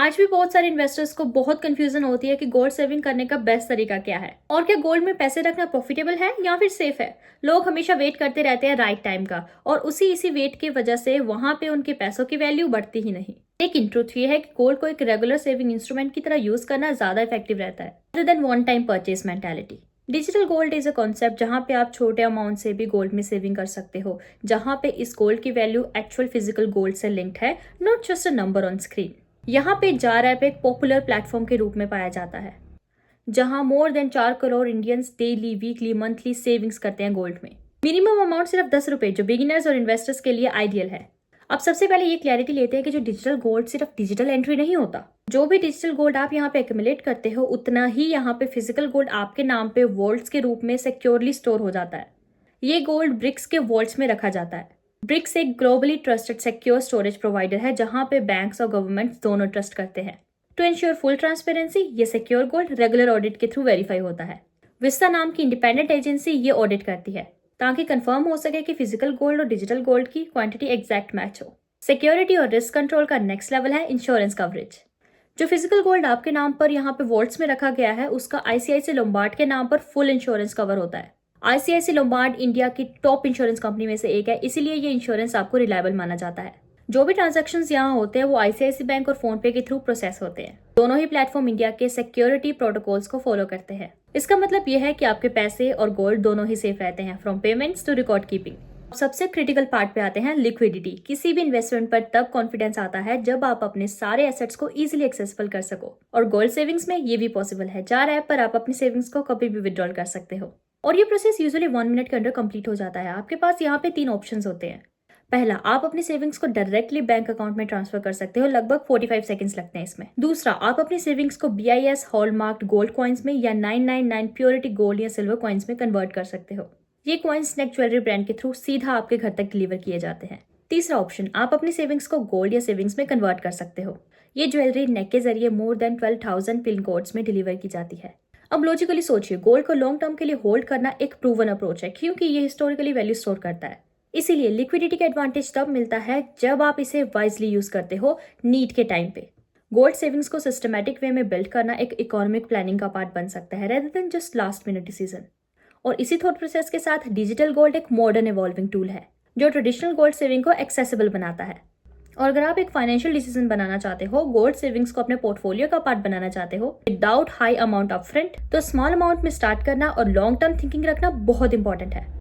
आज भी बहुत सारे इन्वेस्टर्स को बहुत कंफ्यूजन होती है कि गोल्ड सेविंग करने का बेस्ट तरीका क्या है और क्या गोल्ड में पैसे रखना प्रॉफिटेबल है या फिर सेफ है। लोग हमेशा वेट करते रहते हैं राइट टाइम का और इसी वेट की वजह से वहां पे उनके पैसों की वैल्यू बढ़ती ही नहीं। लेकिन ट्रुथ ये है कि गोल्ड को एक रेगुलर सेविंग इंस्ट्रूमेंट की तरह यूज करना ज्यादा इफेक्टिव रहता है rather than one time purchase mentality. Digital gold is a concept जहां पे आप छोटे अमाउंट से भी गोल्ड में सेविंग कर सकते हो, जहां पे इस गोल्ड की वैल्यू एक्चुअल फिजिकल गोल्ड से लिंक्ड है, not just a number on screen. यहाँ पे जार ऐप एक पॉपुलर प्लेटफॉर्म के रूप में पाया जाता है जहाँ more than 4 crore Indians daily weekly monthly savings करते हैं गोल्ड में। मिनिमम अमाउंट सिर्फ 10 रुपए, जो बिगिनर्स और इन्वेस्टर्स के लिए आइडियल है। अब सबसे पहले ये क्लैरिटी लेते हैं कि जो डिजिटल गोल्ड सिर्फ डिजिटल एंट्री नहीं होता। जो भी डिजिटल गोल्ड आप यहाँ पे एक्यूमुलेट करते हो उतना ही यहाँ पे फिजिकल गोल्ड आपके नाम पे वॉल्ट्स के रूप में सिक्योरली स्टोर हो जाता है। ये गोल्ड ब्रिक्स के वॉल्ट्स में रखा जाता है। ब्रिक्स एक globally trusted secure storage provider है जहां पे बैंक्स और गवर्नमेंट्स दोनों ट्रस्ट करते हैं। टू एंश्योर फुल ट्रांसपेरेंसी, ये सिक्योर गोल्ड रेगुलर ऑडिट के थ्रू वेरीफाई होता है। विस्ता नाम की इंडिपेंडेंट एजेंसी ये ऑडिट करती है ताकि कंफर्म हो सके कि फिजिकल गोल्ड और डिजिटल गोल्ड की क्वांटिटी एग्जैक्ट मैच हो। सिक्योरिटी और रिस्क कंट्रोल का नेक्स्ट लेवल है इंश्योरेंस कवरेज। जो फिजिकल गोल्ड आपके नाम पर यहाँ पे वॉल्ट्स में रखा गया है उसका आईसीआईसी लोम्बार्ड के नाम पर फुल इंश्योरेंस कवर होता है। आईसीआईसी लोम्बार्ड इंडिया की टॉप इंश्योरेंस कंपनी में से एक है, इसीलिए ये इंश्योरेंस आपको रिलायबल माना जाता है। जो भी ट्रांजैक्शंस यहाँ होते हैं वो आईसीआईसी बैंक और फोन पे के थ्रू प्रोसेस होते हैं। दोनों ही प्लेटफॉर्म इंडिया के सिक्योरिटी प्रोटोकॉल्स को फॉलो करते हैं। इसका मतलब ये है कि आपके पैसे और गोल्ड दोनों ही सेफ रहते हैं, from payments to record keeping. सबसे क्रिटिकल पार्ट पे आते हैं लिक्विडिटी। किसी भी इन्वेस्टमेंट पर तब कॉन्फिडेंस आता है जब आप अपने सारे एसेट्स को इजीली एक्सेसिबल कर सको, और गोल्ड सेविंग्स में ये भी पॉसिबल है। जार ऐप पर आप अपनी सेविंग्स को कभी भी विड्रॉल कर सकते हो और ये प्रोसेस यूजुअली 1 मिनट के अंदर कंप्लीट हो जाता है। आपके पास यहाँ पे 3 ऑप्शंस होते हैं। पहला, आप अपनी सेविंग्स को डायरेक्टली बैंक अकाउंट में ट्रांसफर कर सकते हो, लगभग 45 सेकंड्स लगते हैं इसमें। दूसरा, आप अपनी सेविंग्स को BIS हॉलमार्क्ड गोल्ड कॉइन्स में या 999 प्योरिटी गोल्ड या सिल्वर कॉइन्स में कन्वर्ट कर सकते हो। ये कॉइन्स स्नेक ज्वेलरी ब्रांड के थ्रू सीधा आपके घर तक डिलीवर किए जाते हैं। तीसरा ऑप्शन, आप अपनी सेविंग्स को गोल्ड या सेविंग्स में कन्वर्ट कर सकते हो। ये ज्वेलरी नेक के जरिए मोर देन 12,000 पिन कोड्स में डिलीवर की जाती है। अब लॉजिकली सोचिए, गोल्ड को लॉन्ग टर्म के लिए होल्ड करना एक प्रूवन अप्रोच है क्योंकि ये हिस्टोरिकली वैल्यू स्टोर करता है। इसीलिए लिक्विडिटी का एडवांटेज तब मिलता है जब आप इसे वाइजली यूज करते हो, नीड के टाइम पे। गोल्ड सेविंग्स को सिस्टमैटिक वे में बिल्ड करना एक इकोनॉमिक प्लानिंग का पार्ट बन सकता है rather than just last minute decision. और इसी थॉट प्रोसेस के साथ डिजिटल गोल्ड एक मॉडर्न इवॉल्विंग टूल है जो ट्रेडिशनल गोल्ड सेविंग को एक्सेसिबल बनाता है। और अगर आप एक फाइनेंशियल डिसीजन बनाना चाहते हो, गोल्ड सेविंग्स को अपने पोर्टफोलियो का पार्ट बनाना चाहते हो विदाउट हाई अमाउंट अपफ्रंट, तो स्मॉल अमाउंट में स्टार्ट करना और लॉन्ग टर्म थिंकिंग रखना बहुत इंपॉर्टेंट है।